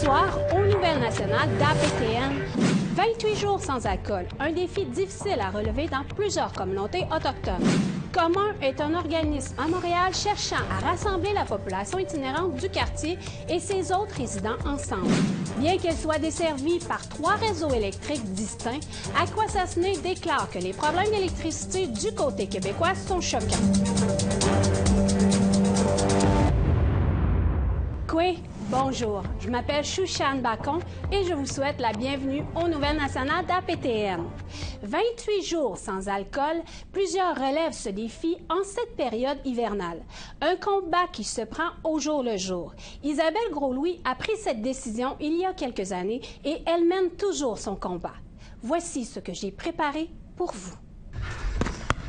soir, aux Nouvelles nationales d'APTN, 28 jours sans alcool, un défi difficile à relever dans plusieurs communautés autochtones. Commun est un organisme à Montréal cherchant à rassembler la population itinérante du quartier et ses autres résidents ensemble. Bien qu'elle soit desservie par 3 réseaux électriques distincts, Akwesasne déclare que les problèmes d'électricité du côté québécois sont choquants. Kwe, bonjour, je m'appelle Shushan Bacon et je vous souhaite la bienvenue aux Nouvelles nationales d'APTN. 28 jours sans alcool, plusieurs relèvent ce défi en cette période hivernale. Un combat qui se prend au jour le jour. Isabelle Gros-Louis a pris cette décision il y a quelques années et elle mène toujours son combat. Voici ce que j'ai préparé pour vous.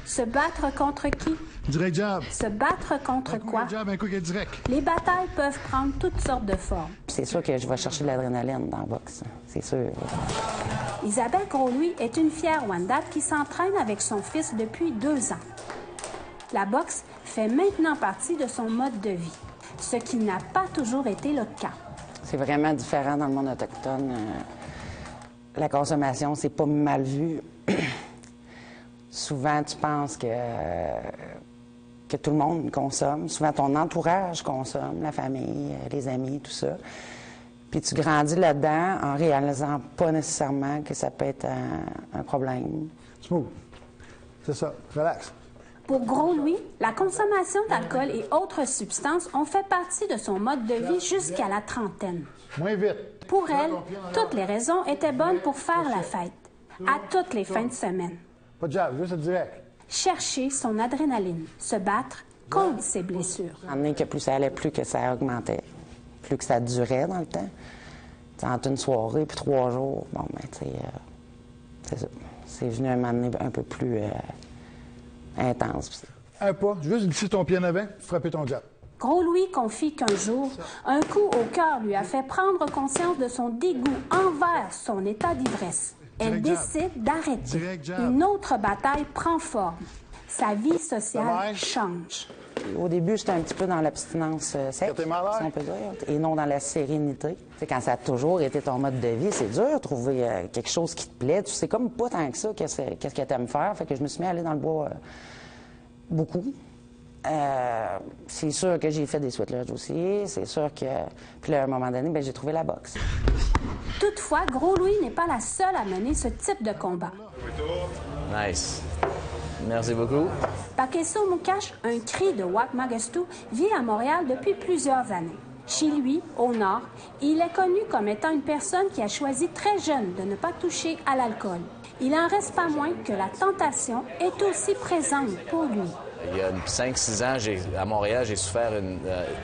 Se battre contre qui? Direct jab. Se battre contre quoi? Jab, un coup qui est direct. Les batailles peuvent prendre toutes sortes de formes. C'est sûr que je vais chercher de l'adrénaline dans la boxe, c'est sûr. Isabelle Gros-Louis est une fière Wendat qui s'entraîne avec son fils depuis 2 ans. La boxe fait maintenant partie de son mode de vie, ce qui n'a pas toujours été le cas. C'est vraiment différent dans le monde autochtone. La consommation, c'est pas mal vu. Souvent, tu penses que tout le monde consomme. Souvent, ton entourage consomme, la famille, les amis, tout ça. Puis tu grandis là-dedans en réalisant pas nécessairement que ça peut être un problème. Smooth. C'est ça. Relax. Pour Gros-Louis, la consommation d'alcool et autres substances ont fait partie de son mode de vie jusqu'à la trentaine. Moins vite. Pour elle, toutes les raisons étaient bonnes pour faire la fête, à toutes les fins de semaine. Pas de jab, juste direct. Chercher son adrénaline, se battre contre ses blessures. À que plus ça allait, plus que ça augmentait, plus que ça durait dans le temps. T'sais, entre une soirée puis 3 jours, bon, ben, tu sais, c'est ça. C'est venu un moment donné un peu plus intense. Un pas, juste glisser ton pied en avant, frapper ton jab. Gros-Louis confie qu'un jour, un coup au cœur lui a fait prendre conscience de son dégoût envers son état d'ivresse. Elle décide d'arrêter. Une autre bataille prend forme. Sa vie sociale change. Au début, j'étais un petit peu dans l'abstinence sec, si on peut dire, et non dans la sérénité. T'sais, quand ça a toujours été ton mode de vie, c'est dur de trouver quelque chose qui te plaît. Tu sais comme pas tant que ça qu'est-ce que t'aimes faire. Fait que je me suis mis à aller dans le bois beaucoup. C'est sûr que j'ai fait des sweat lodge aussi. C'est sûr que... Puis là, à un moment donné, ben, j'ai trouvé la boxe. Toutefois, Gros-Louis n'est pas la seule à mener ce type de combat. Nice. Merci beaucoup. Pakeso Mukash, un cri de Wakmagastu, vit à Montréal depuis plusieurs années. Chez lui, au nord, il est connu comme étant une personne qui a choisi très jeune de ne pas toucher à l'alcool. Il en reste pas moins que la tentation est aussi présente pour lui. Il y a 5-6 ans, à Montréal, j'ai souffert une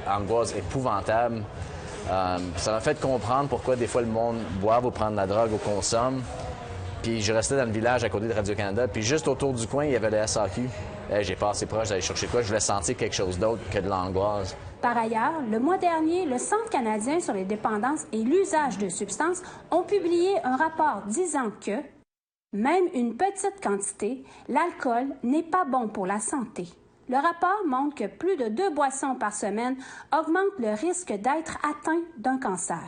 angoisse épouvantable. Ça m'a fait comprendre pourquoi des fois le monde boive ou prend de la drogue ou consomme. Puis je restais dans le village à côté de Radio-Canada, puis juste autour du coin, il y avait le SAQ. J'ai passé proche d'aller chercher quoi, je voulais sentir quelque chose d'autre que de l'angoisse. Par ailleurs, le mois dernier, le Centre canadien sur les dépendances et l'usage de substances ont publié un rapport disant que, même une petite quantité, l'alcool n'est pas bon pour la santé. Le rapport montre que plus de 2 boissons par semaine augmentent le risque d'être atteint d'un cancer.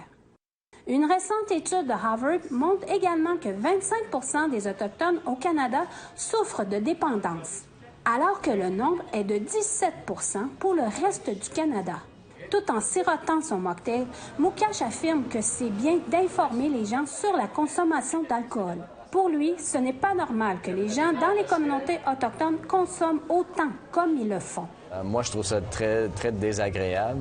Une récente étude de Harvard montre également que 25% des Autochtones au Canada souffrent de dépendance, alors que le nombre est de 17% pour le reste du Canada. Tout en sirotant son mocktail, Mukash affirme que c'est bien d'informer les gens sur la consommation d'alcool. Pour lui, ce n'est pas normal que les gens dans les communautés autochtones consomment autant comme ils le font. Moi, je trouve ça très, très désagréable,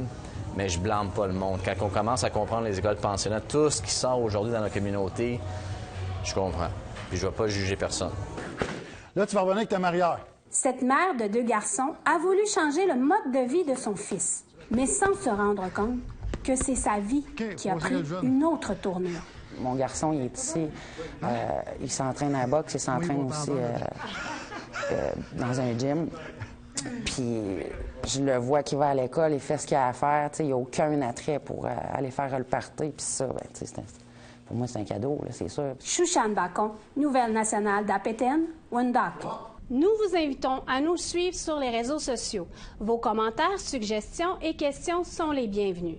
mais je blâme pas le monde. Quand on commence à comprendre les écoles pensionnats, tout ce qui sort aujourd'hui dans la communauté, je comprends. Puis je ne vais pas juger personne. Là, tu vas revenir avec ta marière. Cette mère de 2 garçons a voulu changer le mode de vie de son fils, mais sans se rendre compte que c'est sa vie qui a pris une autre tournure. Mon garçon, il est ici. Il s'entraîne à la boxe, il s'entraîne aussi dans un gym. Puis je le vois qu'il va à l'école, il fait ce qu'il a à faire. Il n'y a aucun attrait pour aller faire le party. Puis ça, ben, pour moi, c'est un cadeau, là, c'est sûr. Shushan Bacon, Nouvelle nationale d'APTN, Wendake. Nous vous invitons à nous suivre sur les réseaux sociaux. Vos commentaires, suggestions et questions sont les bienvenus.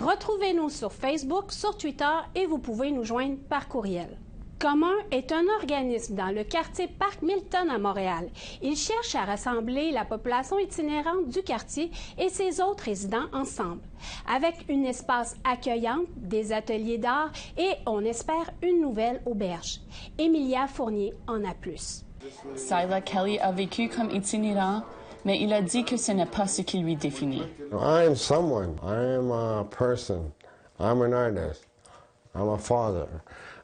Retrouvez-nous sur Facebook, sur Twitter et vous pouvez nous joindre par courriel. Commun est un organisme dans le quartier Parc Milton à Montréal. Il cherche à rassembler la population itinérante du quartier et ses autres résidents ensemble, avec un espace accueillant, des ateliers d'art et, on espère, une nouvelle auberge. Emilia Fournier en a plus. Syla Kelly a vécu comme itinérant, mais il a dit que ce n'est pas ce qui lui définit. I am someone. I am a person. I'm an artist. I'm a father.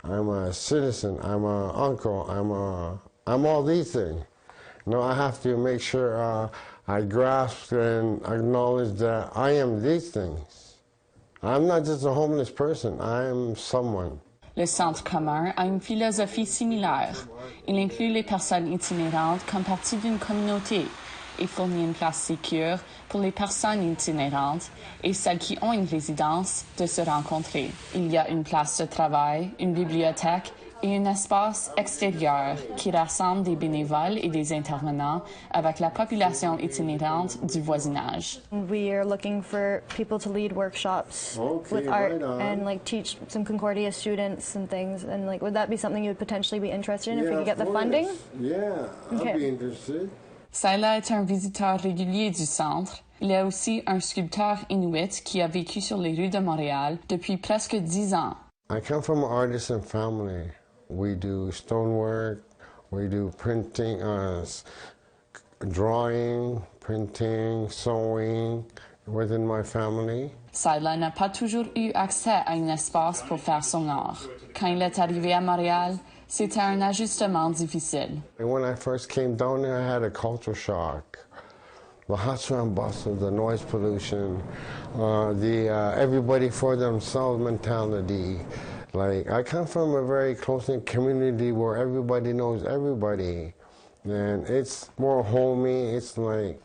I'm a citizen. I'm an uncle. I'm all these things. No, I have to make sure I grasp and acknowledge that I am these things. I'm not just a homeless person. I am someone. Le Centre commun a une philosophie similaire. Il inclut les personnes itinérantes comme partie d'une communauté et fournit une place sécure pour les personnes itinérantes et celles qui ont une résidence de se rencontrer. Il y a une place de travail, une bibliothèque et un espace extérieur qui rassemble des bénévoles et des intervenants avec la population itinérante du voisinage. We are looking for people to lead workshops with art and like teach some Concordia students and things. And like, would that be something you would potentially be interested in if we could get the funding? Yeah, I'd be interested. Syla est un visiteur régulier du centre. Il est aussi un sculpteur inuit qui a vécu sur les rues de Montréal depuis presque 10 ans. I come from an artisan family. We do stonework, we do printing, drawing, printing, sewing within my family. Syla n'a pas toujours eu accès à un espace pour faire son art. Quand il est arrivé à Montréal, c'était un ajustement difficile. And when I first came down here, I had a culture shock. The hustle and bustle, the noise pollution, everybody for themselves mentality. Like, I come from a very close-knit community where everybody knows everybody. And it's more homey, it's like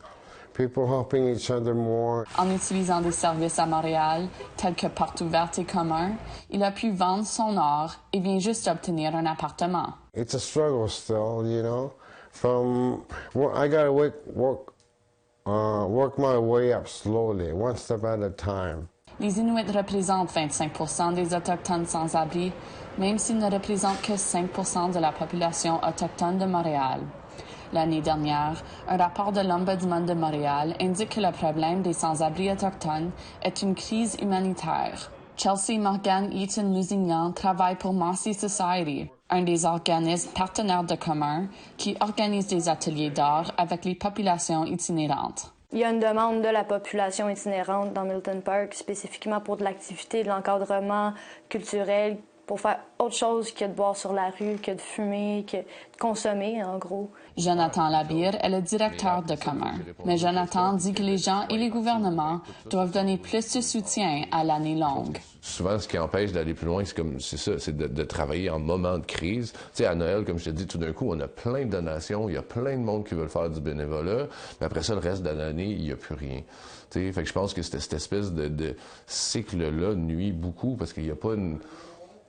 people helping each other more. En utilisant des services à Montréal, tels que Porte ouverte et commun, il a pu vendre son art et vient juste d'obtenir un appartement. It's a struggle still, you know. I gotta work my way up slowly, one step at a time. Les Inuits représentent 25% des Autochtones sans-abri, même s'ils ne représentent que 5% de la population autochtone de Montréal. L'année dernière, un rapport de l'Ombudsman de Montréal indique que le problème des sans-abri autochtones est une crise humanitaire. Chelsea Morgan Eaton-Lusignan travaille pour Mossy Society, un des organismes partenaires de commun qui organise des ateliers d'art avec les populations itinérantes. Il y a une demande de la population itinérante dans Milton Park, spécifiquement pour de l'activité, de l'encadrement culturel, pour faire autre chose que de boire sur la rue, que de fumer, que de consommer, en gros. Jonathan Labire est le directeur de commun. Mais Jonathan dit que les gens et les gouvernements doivent donner plus de soutien à l'année longue. Souvent, ce qui empêche d'aller plus loin, c'est de travailler en moment de crise. Tu sais, à Noël, comme je te dis, tout d'un coup, on a plein de donations, il y a plein de monde qui veulent faire du bénévolat, mais après ça, le reste de l'année, il n'y a plus rien. Tu sais, fait que je pense que cette espèce de cycle-là nuit beaucoup parce qu'il n'y a pas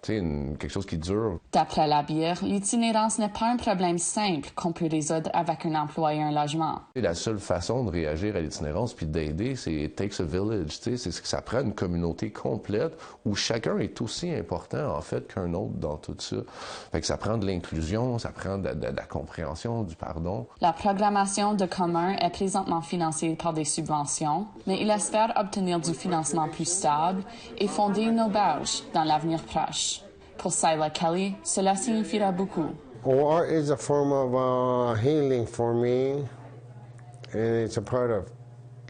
quelque chose qui dure. D'après Labire, l'itinérance n'est pas un problème simple qu'on peut résoudre avec un emploi et un logement. La seule façon de réagir à l'itinérance puis d'aider, c'est it takes a village. C'est ce que ça prend une communauté complète où chacun est aussi important en fait qu'un autre dans tout ça. Fait que ça prend de l'inclusion, ça prend de la compréhension, du pardon. La programmation de commun est présentement financée par des subventions, mais il espère obtenir du financement plus stable et fonder une auberge dans l'avenir proche. Pour Syla Kelly, cela signifiera beaucoup. Well, art is a form of healing for me, and it's a part of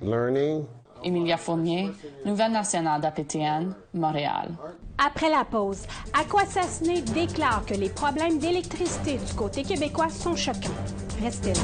learning. Emilia Fournier, Nouvelle nationale d'APTN, Montréal. Après la pause, Aquasasné déclare que les problèmes d'électricité du côté québécois sont choquants. Restez là.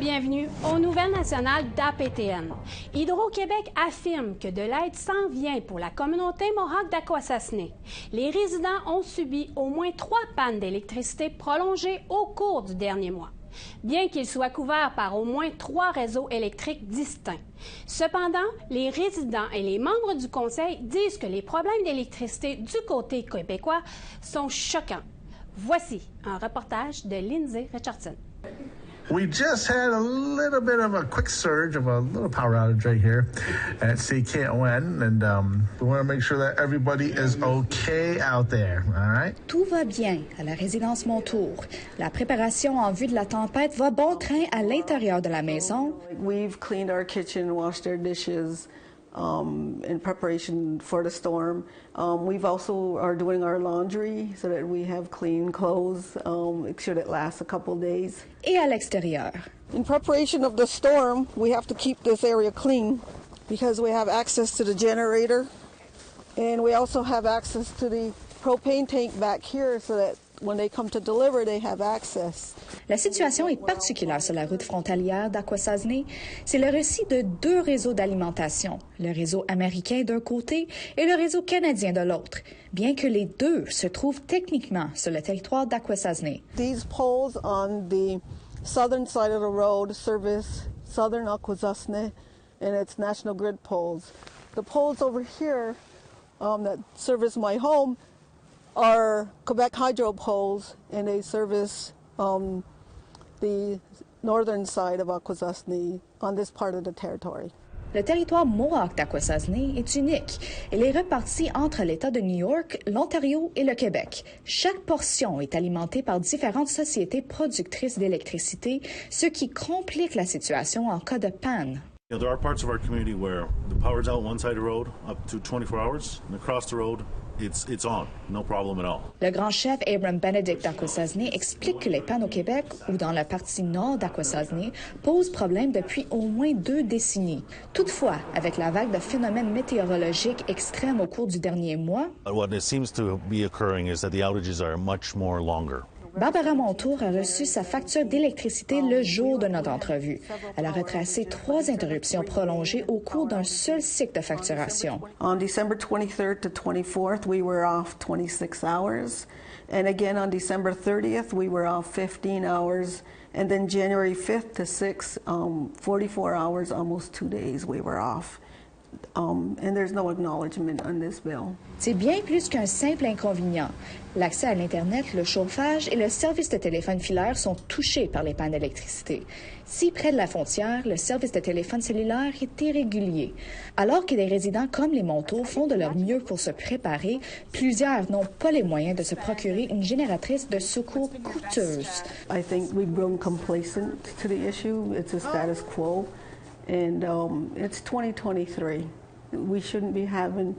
Bienvenue aux Nouvelles nationales d'APTN. Hydro-Québec affirme que de l'aide s'en vient pour la communauté Mohawk d'Akwesasne. Les résidents ont subi au moins 3 pannes d'électricité prolongées au cours du dernier mois. bien qu'il soit couvert par au moins 3 réseaux électriques distincts. Cependant, les résidents et les membres du conseil disent que les problèmes d'électricité du côté québécois sont choquants. Voici un reportage de Lindsay Richardson. We just had a little bit of a quick surge of a little power outage right here at CKON, and we want to make sure that everybody is okay out there, all right? Tout va bien à la résidence Montour. La préparation en vue de la tempête va bon train à l'intérieur de la maison. We've cleaned our kitchen, washed our dishes in preparation for the storm. We've also are doing our laundry so that we have clean clothes. Should it last a couple days. Et à l'extérieur. In preparation of the storm, we have to keep this area clean because we have access to the generator, and we also have access to the propane tank back here so that when they come to deliver, they have access. La situation est particulière sur la route frontalière d'Akwesasne. C'est le récit de 2 réseaux d'alimentation, le réseau américain d'un côté et le réseau canadien de l'autre, bien que les deux se trouvent techniquement sur le territoire d'Akwesasne. These poles on the southern side of the road service southern Akwesasne and its National Grid poles. The poles over here that service my home are Quebec Hydro poles, and they service the northern side of Akwesasne on this part of the territory. Le territoire Mohawk d'Akwesasne est unique. Il est reparti entre l'État de New York, l'Ontario et le Québec. Chaque portion est alimentée par différentes sociétés productrices d'électricité, ce qui complique la situation en cas de panne. There are parts of our community where the power's out one side of the road up to 24 hours, and across the road, it's on, no problem at all. Le grand chef Abram Benedict d'Akwesasne explique que les pannes au Québec ou dans la partie nord d'Akwesasne posent problème depuis au moins 2 décennies. Toutefois, avec la vague de phénomènes météorologiques extrêmes au cours du dernier mois, What it seems to be occurring is that the outages are much more longer. Barbara Montour a reçu sa facture d'électricité le jour de notre entrevue. Elle a retracé 3 interruptions prolongées au cours d'un seul cycle de facturation. On December 23rd to 24th, we were off 26 hours. And again, on December 30th, we were off 15 hours. And then January 5th to 6th, 44 hours, almost 2 days we were off. And there's no acknowledgement on this bill. C'est bien plus qu'un simple inconvénient. L'accès à l'Internet, le chauffage et le service de téléphone filaire sont touchés par les pannes d'électricité. Si près de la frontière, le service de téléphone cellulaire est irrégulier. Alors que des résidents comme les Montour font de leur mieux pour se préparer, plusieurs n'ont pas les moyens de se procurer une génératrice de secours coûteuse. I think we've grown complacent to the issue. It's a status quo. And it's 2023. We shouldn't be having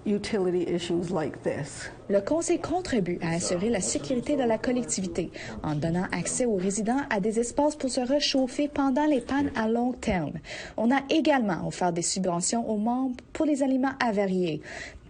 utility issues like this. Le Conseil contribue à assurer la sécurité de la collectivité en donnant accès aux résidents à des espaces pour se réchauffer pendant les pannes à long terme. On a également offert des subventions aux membres pour les aliments avariés.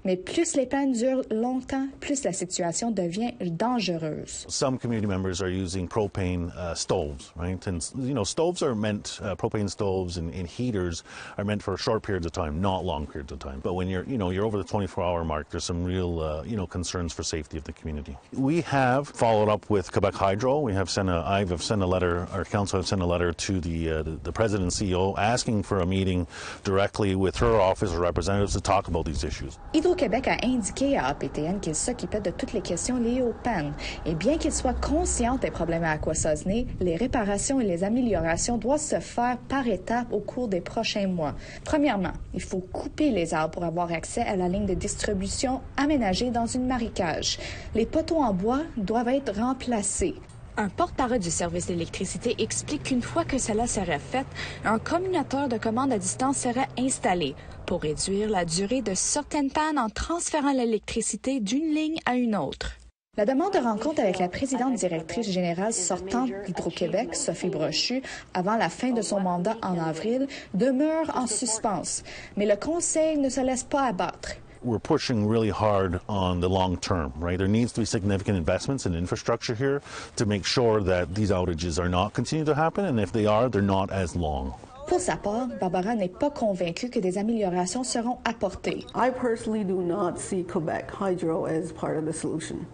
Mais plus les pannes durent longtemps, plus la situation devient dangereuse. Some community members are using propane stoves, right? And stoves are meant, propane stoves and heaters are meant for short periods of time, not long periods of time. But when you're over the 24-hour mark, there's some real, concerns for safety of the community. We have followed up with Quebec Hydro. We have sent a letter. Our council have sent a letter to the president and CEO asking for a meeting directly with her office or representatives to talk about these issues. Hydro-Québec a indiqué à APTN qu'il s'occupait de toutes les questions liées aux pannes. Et bien qu'il soit conscient des problèmes à Akwesasne, les réparations et les améliorations doivent se faire par étapes au cours des prochains mois. Premièrement, il faut couper les arbres pour avoir accès à la ligne de distribution aménagée dans une marécage. Les poteaux en bois doivent être remplacés. Un porte-parole du service d'électricité explique qu'une fois que cela serait fait, un communautaire de commande à distance serait installé pour réduire la durée de certaines pannes en transférant l'électricité d'une ligne à une autre. La demande de rencontre avec la présidente directrice générale sortante d'Hydro-Québec, Sophie Brochu, avant la fin de son mandat en avril, demeure en suspens. Mais le Conseil ne se laisse pas abattre. We're pushing really hard on the long term, right? There needs to be significant investments in infrastructure here to make sure that these outages are not continuing to happen, and if they are, they're not as long. Pour sa part, Barbara n'est pas convaincue que des améliorations seront apportées. I personally do not see Quebec Hydro as part of the solution.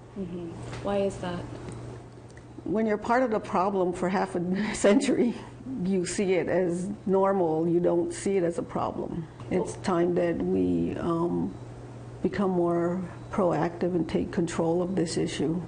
Why is that? when you're part of the problem for half a century, you see it as normal. You don't see it as a problem. It's time that we become more proactive and take control of this issue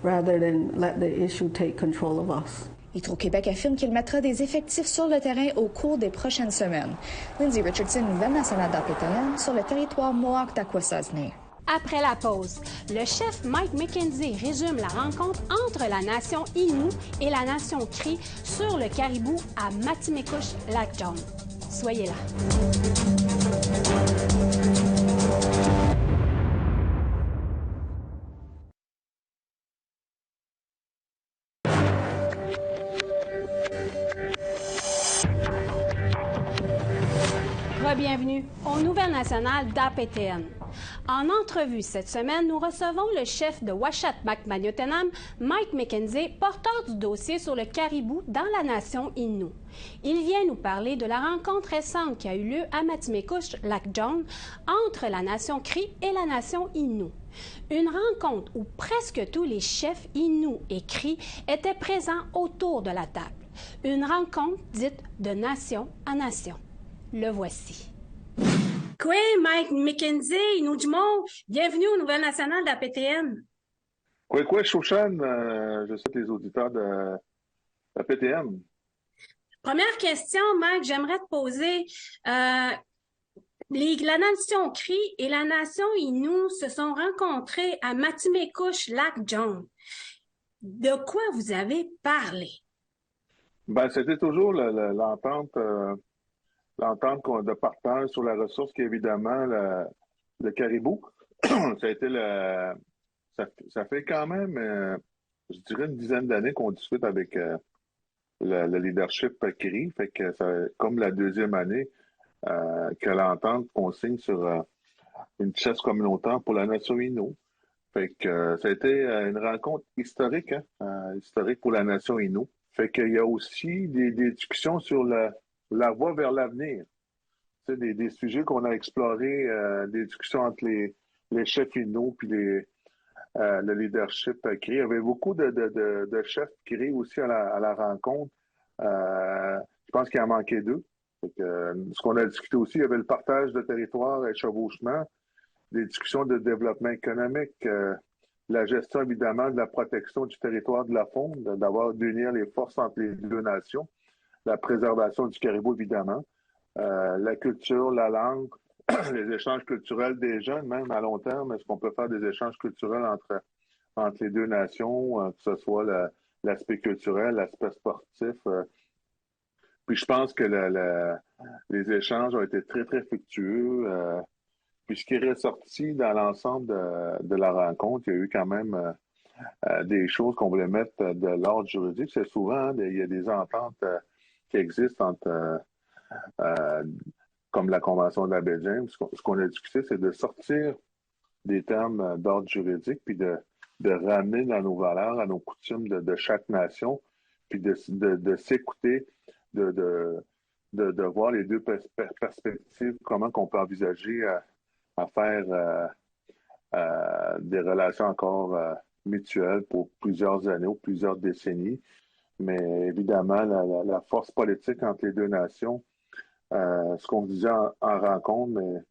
rather than let the issue take control of us. Hydro-Québec affirme qu'il mettra des effectifs sur le terrain au cours des prochaines semaines. Lindsay Richardson, Nouvelle nationale d'APTN, sur le territoire Mohawk d'Akwesasne. Après la pause, le chef Mike McKenzie résume la rencontre entre la nation Innu et la nation Cri sur le caribou à Matimekush-Lac-John. Soyez là. Bienvenue aux Nouvelles nationales d'APTN. En entrevue cette semaine, nous recevons le chef de Uashat-Mak-Maniotenam, Mike McKenzie, porteur du dossier sur le caribou dans la nation Innu. Il vient nous parler de la rencontre récente qui a eu lieu à Matimekush-Lac-John entre la nation Cri et la nation Innu. Une rencontre où presque tous les chefs Innu et Cri étaient présents autour de la table. Une rencontre dite de nation à nation. Le voici. Quoi, Mike McKenzie, Inujmo, bienvenue aux Nouvelles nationales d'APTN. Quoi, Shoshan, je souhaite les auditeurs d'APTN. Première question, Mike, j'aimerais te poser. La nation Cri et la nation Innu se sont rencontrées à Matimekush-Lac-John. De quoi vous avez parlé? Ben, c'était toujours l'entente de partage sur la ressource qui est évidemment le caribou. Ça a été ça fait quand même, je dirais, une dizaine d'années qu'on discute avec le leadership CRI. Fait que c'est comme la deuxième année que l'entente qu'on signe sur une chasse communautaire pour la nation Innu. Fait que ça a été une rencontre historique, historique pour la nation Innu. Fait qu'il y a aussi des discussions sur la voie vers l'avenir. C'est des sujets qu'on a explorés, des discussions entre les chefs Innu puis le leadership CRI. Il y avait beaucoup de chefs CRI aussi à la rencontre. Je pense qu'il en manquait deux. Ce qu'on a discuté aussi, il y avait le partage de territoire et chevauchement, des discussions de développement économique, la gestion évidemment de la protection du territoire de la faune, d'unir les forces entre les deux nations, la préservation du caribou évidemment, la culture, la langue, les échanges culturels des jeunes, même à long terme, est-ce qu'on peut faire des échanges culturels entre les deux nations, que ce soit l'aspect culturel, l'aspect sportif. Puis je pense que les échanges ont été très, très fructueux. Puis ce qui est ressorti dans l'ensemble de la rencontre, il y a eu quand même des choses qu'on voulait mettre de l'ordre juridique. C'est souvent, il y a des ententes qui existent entre comme la Convention de la baie James. Ce qu'on a discuté, c'est de sortir des termes d'ordre juridique, puis de ramener dans nos valeurs, à nos coutumes de chaque nation, puis de s'écouter, de voir les deux perspectives, comment qu'on peut envisager à faire des relations encore mutuelles pour plusieurs années ou plusieurs décennies. Mais évidemment, la force politique entre les deux nations, ce qu'on disait en rencontre, mais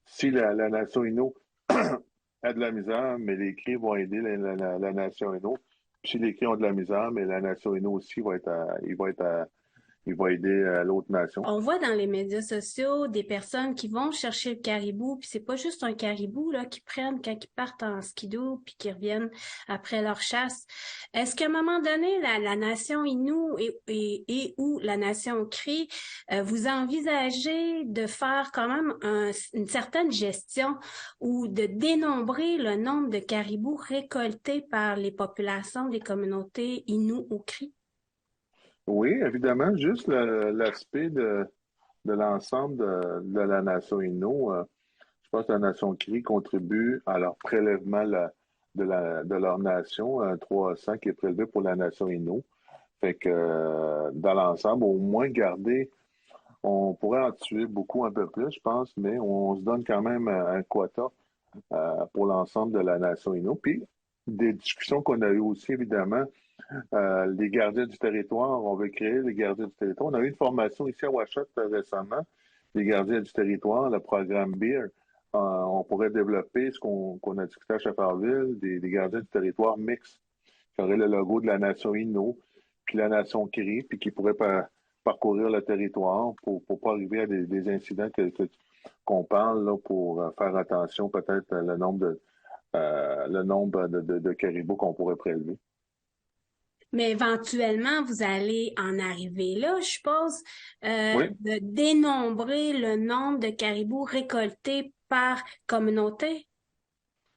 si la nation Innu a de la misère, mais les Cris vont aider la nation Innu. Puis si les Cris ont de la misère, mais la nation Innu aussi il va aider l'autre nation. On voit dans les médias sociaux des personnes qui vont chercher le caribou, puis c'est pas juste un caribou là qu'ils prennent quand ils partent en skidoo puis qu'ils reviennent après leur chasse. Est-ce qu'à un moment donné, la nation Innu et ou la nation Cri, vous envisagez de faire quand même une certaine gestion ou de dénombrer le nombre de caribous récoltés par les populations des communautés Innu ou Cri? Oui, évidemment, juste l'aspect de l'ensemble de la nation Innu. Je pense que la nation Cri contribue à leur prélèvement de leur nation, un 300 qui est prélevé pour la nation Innu. Fait que dans l'ensemble, au moins garder, on pourrait en tuer beaucoup un peu plus, je pense, mais on se donne quand même un quota pour l'ensemble de la nation Innu. Puis des discussions qu'on a eues aussi, évidemment, les gardiens du territoire. On veut créer les gardiens du territoire. On a eu une formation ici à Ouachette récemment, les gardiens du territoire, le programme BEAR. On pourrait développer ce qu'on a discuté à Shefferville, des gardiens du territoire mixtes, qui auraient le logo de la nation Innu, puis la nation Cri, puis qui pourraient parcourir le territoire pour pas arriver à des incidents qu'on parle là, pour faire attention peut-être le nombre de caribous qu'on pourrait prélever. Mais éventuellement, vous allez en arriver là, je suppose, Oui. de dénombrer le nombre de caribous récoltés par communauté.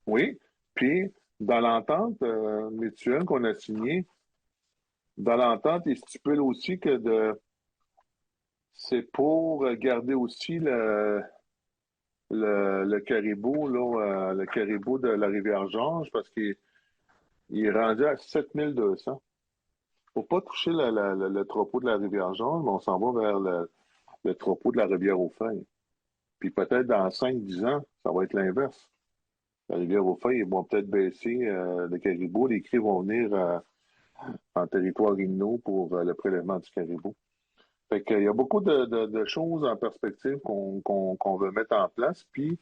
Oui. Puis, dans l'entente mutuelle qu'on a signée, dans l'entente, il stipule aussi que c'est pour garder aussi le caribou, là, le caribou de la Rivière-Georges, parce qu'il est rendu à 7200. Faut pas toucher le troupeau de la Rivière-Georges, mais on s'en va vers le troupeau de la Rivière-aux-Feuilles. Puis peut-être dans 5-10 ans, ça va être l'inverse. La Rivière-aux-Feuilles, ils vont peut-être baisser le caribou. Les cris vont venir en territoire Innu pour le prélèvement du caribou. Fait qu'il y a beaucoup de choses en perspective qu'on veut mettre en place, puis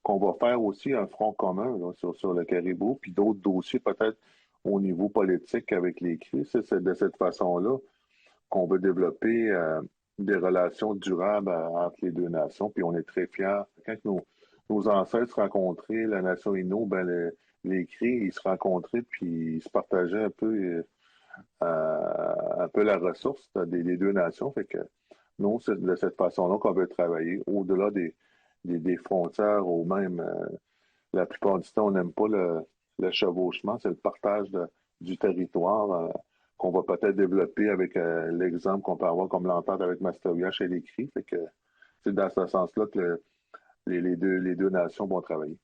qu'on va faire aussi un front commun là, sur le caribou, puis d'autres dossiers peut-être au niveau politique avec les cris. C'est de cette façon-là qu'on veut développer des relations durables entre les deux nations, puis on est très fiers. Quand nos ancêtres se rencontraient, la nation Innu, ben les cris, ils se rencontraient, puis ils se partageaient un peu la ressource des deux nations. Fait que nous, c'est de cette façon-là qu'on veut travailler, au-delà des frontières, ou même, la plupart du temps, on n'aime pas le chevauchement, c'est le partage du territoire qu'on va peut-être développer avec l'exemple qu'on peut avoir comme l'entente avec Mastoria chez les cris. Fait que c'est dans ce sens-là que les deux nations vont travailler.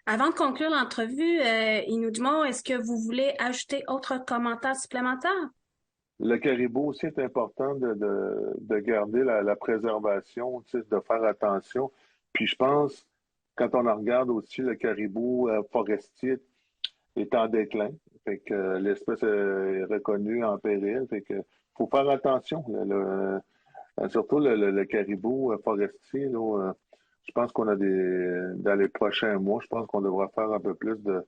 Avant de conclure l'entrevue, Inudmo, est-ce que vous voulez ajouter autre commentaire supplémentaire? Le caribou aussi est important de garder la préservation, de faire attention. Puis je pense, quand on en regarde aussi, le caribou forestier est en déclin. Fait que l'espèce est reconnue en péril. Fait que faut faire attention. Surtout le caribou forestier, là, je pense qu'on a dans les prochains mois, je pense qu'on devra faire un peu plus de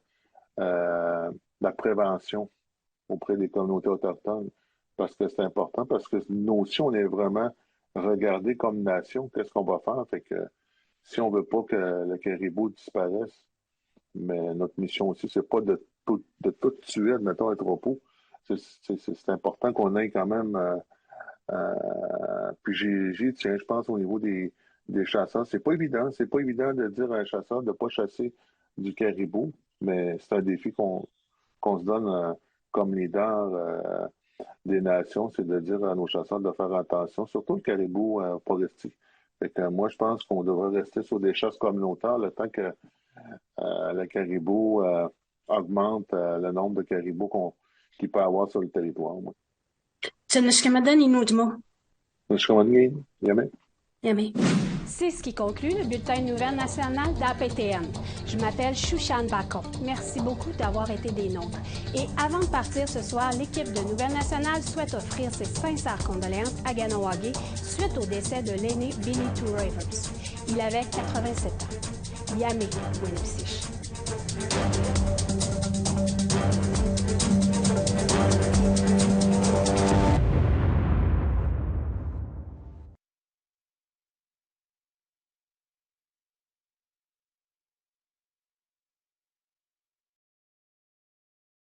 la prévention auprès des communautés autochtones. Parce que c'est important, parce que nous aussi, on est vraiment regardés comme nation. Qu'est-ce qu'on va faire? Fait que si on veut pas que le caribou disparaisse, mais notre mission aussi, c'est pas de tout tuer, admettons, un troupeau. C'est important qu'on ait quand même... puis j'y tiens, je pense, au niveau des chasseurs. C'est pas évident de dire à un chasseur de pas chasser du caribou, mais c'est un défi qu'on se donne comme leader des nations, c'est de dire à nos chasseurs de faire attention, surtout le caribou forestier. Fait que moi, je pense qu'on devrait rester sur des chasses communautaires le temps que le caribou augmente le nombre de caribous qu'il peut avoir sur le territoire. C'est ce qui conclut le bulletin de nouvelles nationales d'APTN. Je m'appelle Shushan Bacon. Merci beaucoup d'avoir été des nôtres. Et avant de partir ce soir, l'équipe de Nouvelles Nationales souhaite offrir ses sincères condoléances à Ganawagé suite au décès de l'aîné Billy Two Rivers. Il avait 87 ans. Yamé Winnipsich.